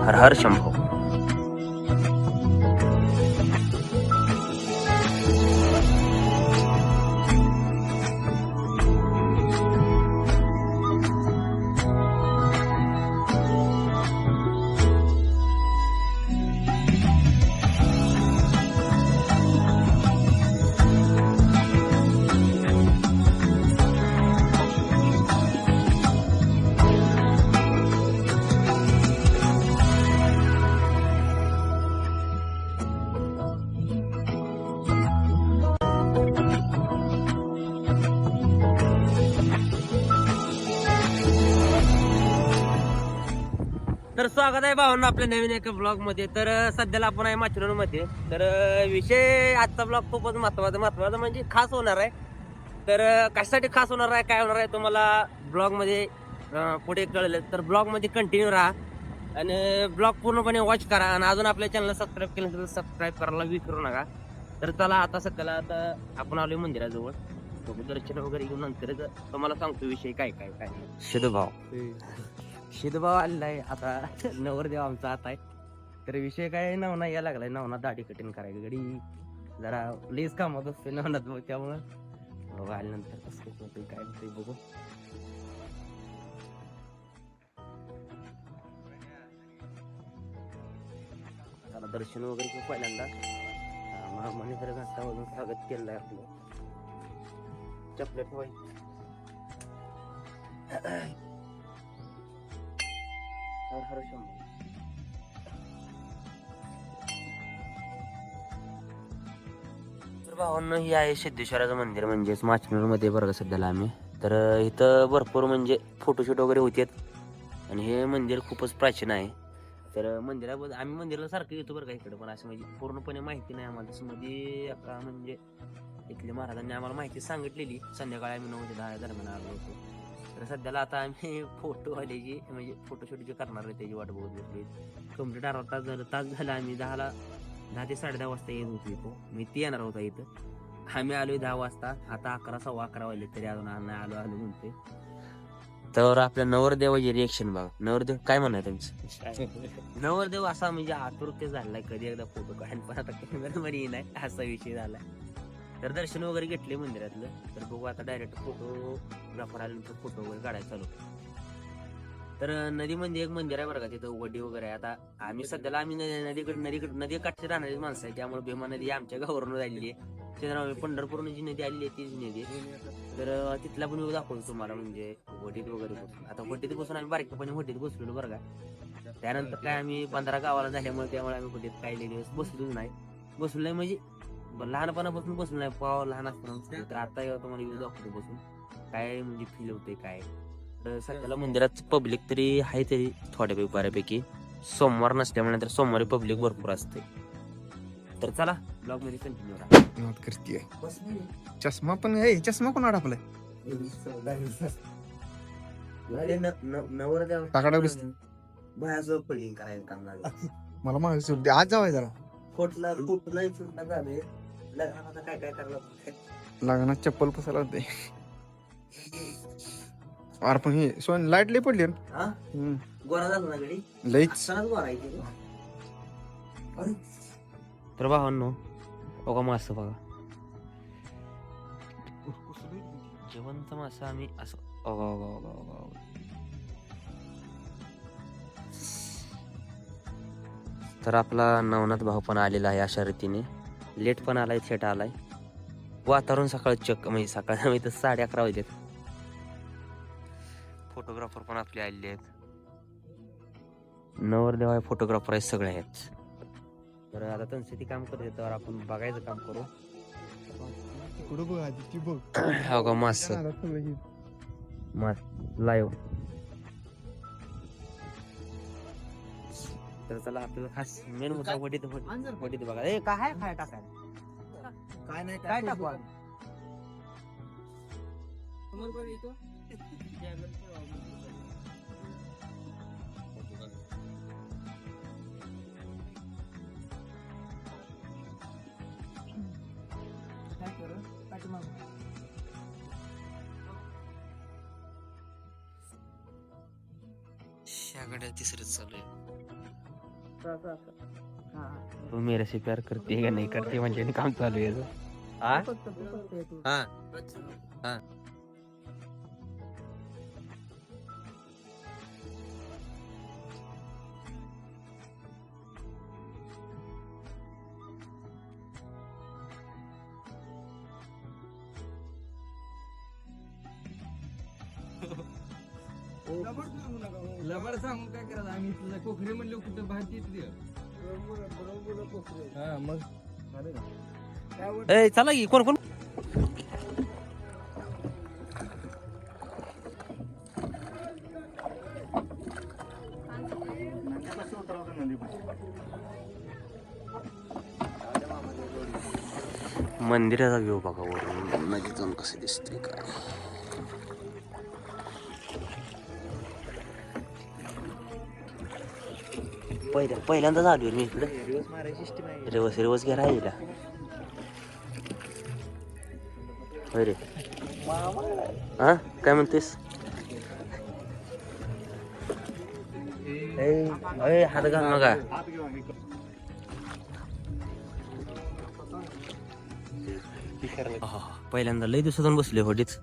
हर हर शंभो. तर स्वागत आहे भावांना आपल्या नवीन एका ब्लॉग मध्ये. तर सध्याला आपण आहे माचुरन मध्ये. तर विषय आजचा ब्लॉग खूपच महत्वाचा म्हणजे खास होणार आहे. तर कशासाठी खास होणार आहे, काय होणार आहे तुम्हाला ब्लॉग मध्ये पुढे कळलं. तर ब्लॉग मध्ये कंटिन्यू राहा आणि ब्लॉग पूर्णपणे वॉच करा. आणि अजून आपल्या चॅनलला सबस्क्राईब केलं तर सबस्क्राईब करायला विसरू नका. तर चला आता सध्याला आता आपण आलोय मंदिराजवळ. दर्शन वगैरे घेऊन नंतर तुम्हाला सांगतो विषय काय काय काय. शिदभाव शिदभाव आलेला आहे आता. नवरदेव आमचा आता आहे. तर विषय काय, नवना यायला लागलाय. नवना दाढी कटिंग करायची गडी जरा लेस कामात असते नवनात, मग त्यामुळं आल्यानंतर कसं होतं काय होतंय बघू. त्याला दर्शन वगैरे खूप पहिल्यांदा महामाने जर घाटावरून स्वागत केलंय आपलं. चपल्या ठेवायची. हर हर शंभो. तर भावांनो, ही आहे सिद्धेश्वराचं मंदिर म्हणजेच माचनूर मध्ये बरं का सध्याला आम्ही. तर इथं भरपूर म्हणजे फोटोशूट वगैरे होतात आणि हे मंदिर खूपच प्राचीन आहे. तर मंदिराबद्दल आम्ही मंदिराला सारखं येतो बरं का इकडं, पण असं म्हणजे पूर्णपणे माहिती नाही आम्हाला. तसं मध्ये आता म्हणजे इथले महाराजांनी आम्हाला माहिती सांगितलेली. संध्याकाळी आम्ही 9 ते 10 दरम्यान आलो होतो. तर सध्याला आता आम्ही फोटो आल्याची म्हणजे फोटोशूट जे करणार आहे त्याची वाट बघत बसलोय. कंप्लीट अर्धा तास झाला. आम्ही 10 ते 10:30 वाजता येत होतो इथं. मी ती येणार होता इथं. आम्ही आलोय 10 वाजता. आता 11 सव्वा 11 वाजले तरी अजून आलो म्हणते. तर आपल्या नवरदेवाची रिएक्शन बघा. नवरदेव काय म्हणाय त्यांचं. नवरदेव असा म्हणजे आतुरते झालाय कधी एकदा फोटो काढून, पण आता कॅमेरामध्ये नाही असा विषय झालाय. तर दर्शन वगैरे घेतले मंदिरातलं. तर बघू आता डायरेक्ट फोटोग्राफर आल्यानंतर फोटो वगैरे काढायला चालू. तर नदीमध्ये एक मंदिर आहे बरं का, तिथं वडी वगैरे आहे. आता आम्ही सध्याला नदी काठची राहणारी माणसं आहे, त्यामुळे भीमा नदी आमच्या गावावरून राहिलेली आहे. पंढरपूर जी नदी आलेली आहे तीच नदी. तर तिथला पण व्ह्यू दाखवतो तुम्हाला म्हणजे वडीत वगैरे बसून. आता वडीत बसून आम्ही बारकीपणे वडीत बसलेलो बरं का. त्यानंतर काय आम्ही 15 गावाला झाल्यामुळे त्यामुळे आम्ही वडीत काही दिवस बसलोच नाही. बसलो नाही म्हणजे लहानपणापासून बसलो नाही. पाव लहान असताना. तर आता तुम्हाला व्ह्यू दाखवतो बसून काय म्हणजे फील होते काय. तर सध्याला मंदिरात पब्लिक तरी आहे तरी थोड्या बऱ्यापैकी. सोमवार नसल्यामुळे तर सोमवारी पब्लिक भरपूर असते. तर चला ब्लॉग मध्ये कंटिन्यू राहा. करते चष्मा पण आहे. चष्मा पण अडकलाय. मला माहिती आज जावाय जरा काय काय करणार. लग्नात चप्पल पसायला होते. अरे पण हे सोन लाईट लई पडली ना. गोरा झाला ना गडी लईच गोरा आहे. तर भावांनो बघा मासं बघा. जिवंत मासा आम्ही असं तर आपला नवनाथ भाऊ पण आलेला आहे अशा रीतीने. लेट पण आलाय, थेट आलाय. वातावरण सकाळ चक्क म्हणजे सकाळ इथं 11:30 वाजलेत. फोटोग्राफर पण आपले आलेले आहेत. नवरदेव आहे, फोटोग्राफर आहे, सगळे आहेत. तर आता त्यांचं ते काम करत तर आपण बघायचं काम करू. हो का मास लाईव्ह. तर चला आपल्याला खास मेन मुद्दा वडीत बघा. ए काय काय टाकायला काय नाही काय टाकू ह्या गाड्या तिसरीच चालू आहे. तू मेरे से प्यार करती है का नहीं करती म्हणजे काम चालू आहे याचं. हा हा हा लबाड सांगू काय करायचं आम्ही तुझ्या कोकरे म्हणले कुठं भाजी हा मग ए चला की कोण कोण मंदिराचा व्ह्यू बघा वरून नदी जाऊन कसं दिसते काय. पहिल्यांदाच आलोय मी इकडे. रिवर्स घ्या राहिला होय रे. हा काय म्हणतेस. हात घाल नका. पहिल्यांदा लय दिवसातून बसले होडीच.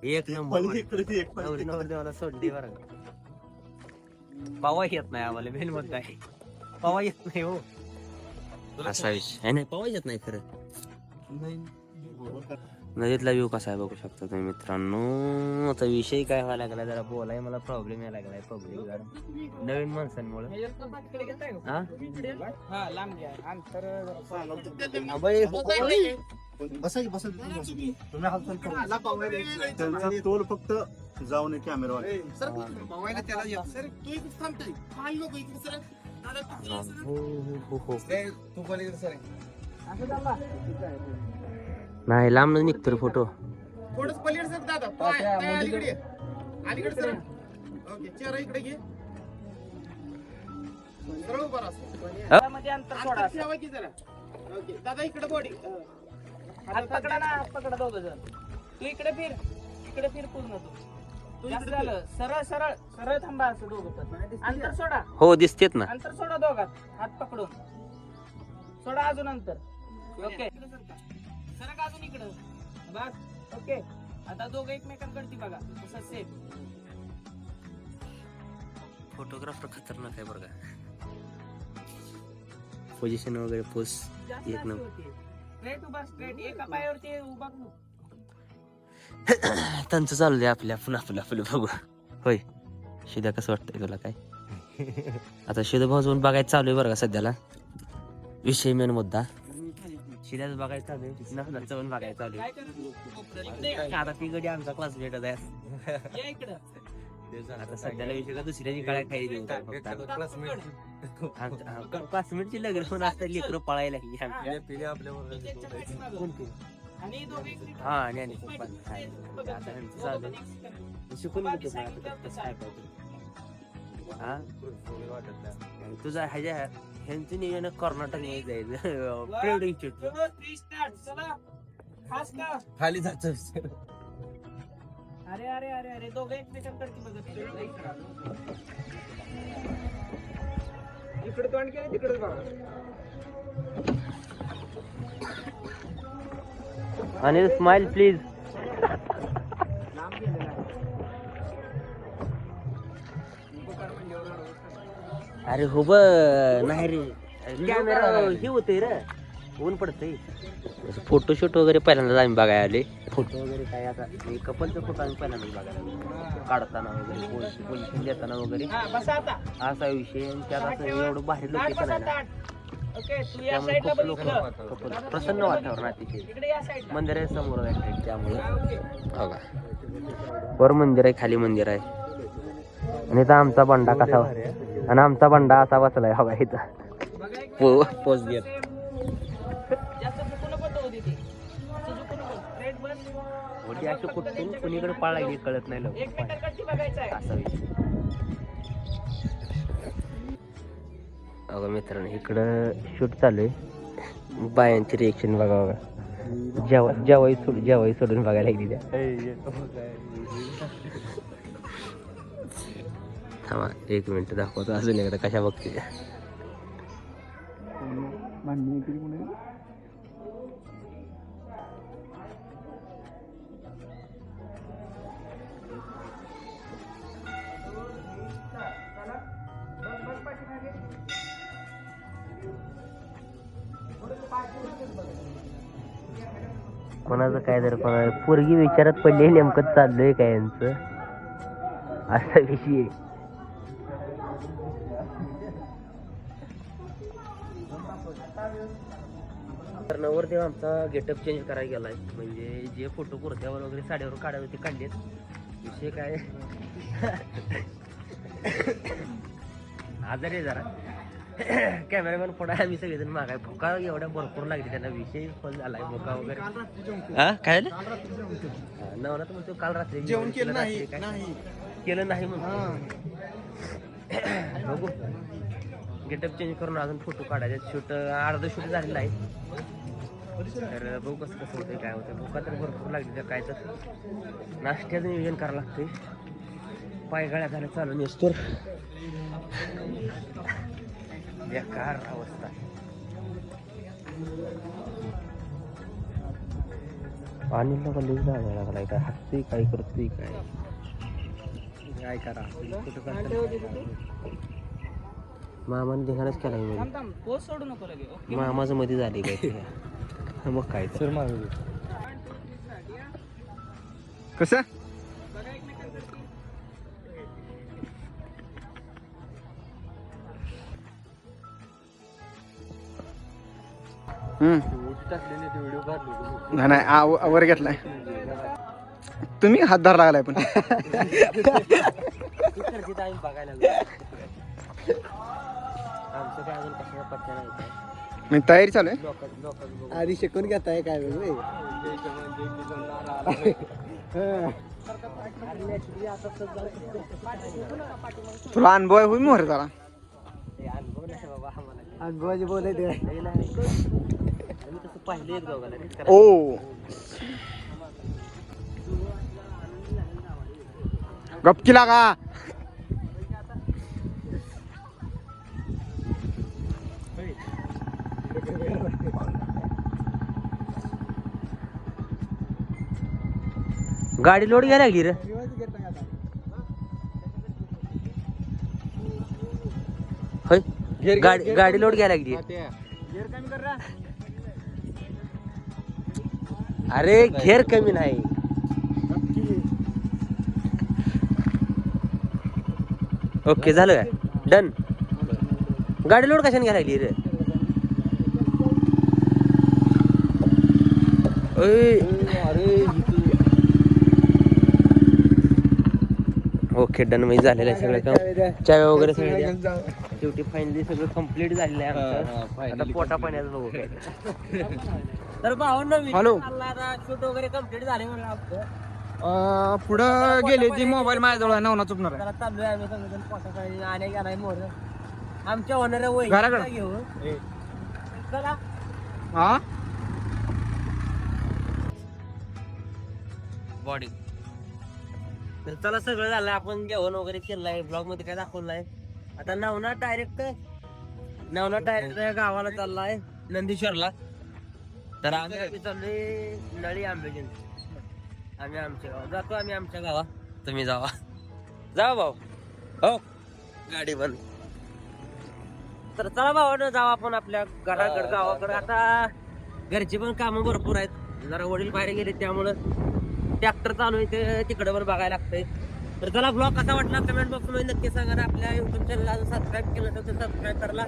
एक नंबर सोडली बरं. पवा येत नाही आम्हाला मेन मग काय पवा येत नाही हो. असा विषय नाही पवा येत नाही खरं. नदीतला व्ह्यू कसा आहे बघू शकता तुम्ही मित्रांनो. आता विषय काय व्हायला लागला जरा बोलाय मला प्रॉब्लेम यायला लागलाय पब्लिक जरा नवीन माणसांमुळे. तोल फक्त जाऊन कॅमेरावाले नाही लांब निघतो फोटो. थोडंच पलीकडे सर दादा पाय अलीकडे अलीकडे सर ओके चेहरा इकडे घे सरळ उभा राहा मध्ये अंतर सोडा ठेवा की जरा ओके दादा इकडे बॉडी हात पकडा ना हात पकडा दोघं जण तू इकडे फिर पूर्ण तू जास्त झालं सरळ सरळ सरळ थांबा असं दोघं पण अंतर सोडा हो दिसतेत ना. अंतर सोडा दोघात हात पकडून सोडा अजून अंतर ओके सरक अजून इकडं बस ओके. आता दोघं एकमेकांकडची बघा तसं सेफ. फोटोग्राफर खतरनाक आहे बरं का. पोझिशन वगैरे पोज एक नंबर. स्ट्रेट उभा स्ट्रेट एका पायावरती उभा त्यांचं चाललंय आपल्या आपलं बघू. होय शिदा कसं वाटतंय तुला काय. आता शिदा भाजून बघायचं चालू आहे बरं का सध्याला. विषय मेन मुद्दा शिद्याच बघायचं चालू आहे. नसनाचं पण बघायचं चालू आहे. आता ती गडी आमचा क्लासमेट आहे. आता सध्याला विषय का दुसऱ्याची गळ्या खायची क्लासमेटची लग्न पण असतात लेकरं पळायला हा आणि शिकून तुझा ह्याच्या ह्यांचं नियोजन कर्नाटक मध्ये जायचं. खाली जात अरे अरे अरे अरे दोघं एकमेकांकडची बघत इकडे तोंड केलं तिकडे आणि स्माइल प्लीज. अरे हो ब नाही रे कॅमेरा हे होते रे ऊन पडतंय. फोटोशूट वगैरे पहिल्यांदाच आम्ही बघायला आले. फोटो वगैरे काय आता कपलचा फोटो आम्ही पहिल्यांदाच बघायला आलो. काढताना वगैरे पोझिशन देताना वगैरे असा विषय. त्यात असं एवढं भारी लोकेशन आहे ना त्यामुळे खूप लोक कपल प्रसन्न वातावरण अतिशय. मंदिर आहे समोर आहे त्यामुळे बघा वर मंदिर आहे खाली मंदिर आहे. आणि इथं आमचा बंडा कसा आणि आमचा बंडा असा बसलाय बघा इथं पोच देत. अशी कुठून कुणीकडे पाळायची कळत नाही लोक असा विषय. बघा मित्रांनो इकडं शूट चालू आहे. बायांची रिएक्शन बघा बघा. जेवाई सोडून बघायला लागली त्या. थांबा 1 मिनिट दाखवतो अजून एकदा कशा बघते. कोणाचं काय तर कोणा पोरगी विचारात पडले नेमकं चाललंय काय यांचं असा विषय. तर नवरदेव आमचा गेटअप चेंज करायला गेलाय. म्हणजे जे फोटो कुर्त्यावर वगैरे साडीवर काढावे ते काढलेत. विषय काय आजारी आहे जरा. कॅमेरामॅन पुढे आम्ही सगळेजण मागाय. भुका एवढ्या भरपूर लागली त्यांना. विषय फल झालाय भुका वगैरे. हा काय नवरा तर म्हणतो काल रात्री जेवण केलं नाही केलं नाही म्हणून बघू. गेटअप चेंज करून अजून फोटो काढायचे. शूट अर्ध शूट झालेलं आहे. तर बघू कसं होतंय काय होतं. भुका तर भरपूर लागली तर काय तर नाश्त्याचं नियोजन करावं लागतंय. पायगळ्या झाल्या चालू नेसतोर बेकार अवस्था. अनिलला कॉलेज जायला लागलाय. काय हसतोय काय करतोय काय करा. मामाने धिंगाणच केलाय. मामाचं मध्ये झाले काय मग काय तर कसं नाही वर घेतलाय तुम्ही हातधार लागलाय. पण बघायला आमचं काय अजून कशाला पत्ता नाही. मी तयारी चालू आहे. लोक आधी शिकून घेताय काय वेगळे. तुला अनुभव होईल मोर झाला. अनुभव नाही बाबा आम्हाला. अनुभवाची बोलायचे आम्ही तसं पाहिलं एक दोघाला. ओ गपकी लागा. गाडी लोड घ्यायला लागली रे. होय गाडी लोड घ्यायला लागली. अरे घेर कमी नाही. ओके झालं काय डन. गाडी लोड कशाने घ्यायला लागली रे. ओके डन म्हणजे झालेलं आहे सगळं काम. चाय वगैरे सगळं शेवटी फायनली सगळं कम्प्लीट झालेलं आहे आमचं. आता पोटा पाण्याचं बघू काय. तर भावना हॅलो शूट वगैरे कम्प्लीट झाले म्हणून आपलं पुढं गेले जी मोबाईल माझ्याजवळ नवना चुकणार आहे. त्याला चाललोय आम्ही सगळेजण पोटा पाणी आणि गेलाय मोर. आमच्या होणाऱ्या घराकडं. वय घेऊन चला. हा बॉडी तर चला सगळं झालं. आपण जेवण वगैरे केलंय. ब्लॉग मध्ये काय दाखवलं नाही. आता नवना डायरेक्ट गावाला चाललाय नंदीश्वरला. तर आम्ही चाललोय नळी आंबेजन. आम्ही आमच्या गावात जातो. आम्ही आमच्या गावात तुम्ही जावा. जावा भाऊ. हो गाडी बंद. तर चला भावानं जाऊ आपण आपल्या घराकडे गावाकडे. आता घरची पण कामं भरपूर आहेत. जरा वडील बाहेर गेले त्यामुळं ट्रॅक्टर चालू आहे ते तिकडे पण बघायला लागतंय. तर चला ब्लॉग कसा वाटला कमेंट बॉक्स मध्ये नक्की सांगा. आपल्या युट्यूब चॅनलला सबस्क्राईब केलं तर सबस्क्राईब करायला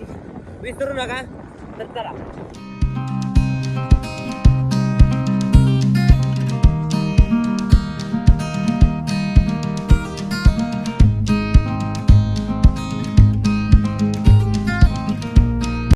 विसरू नका. तर चला.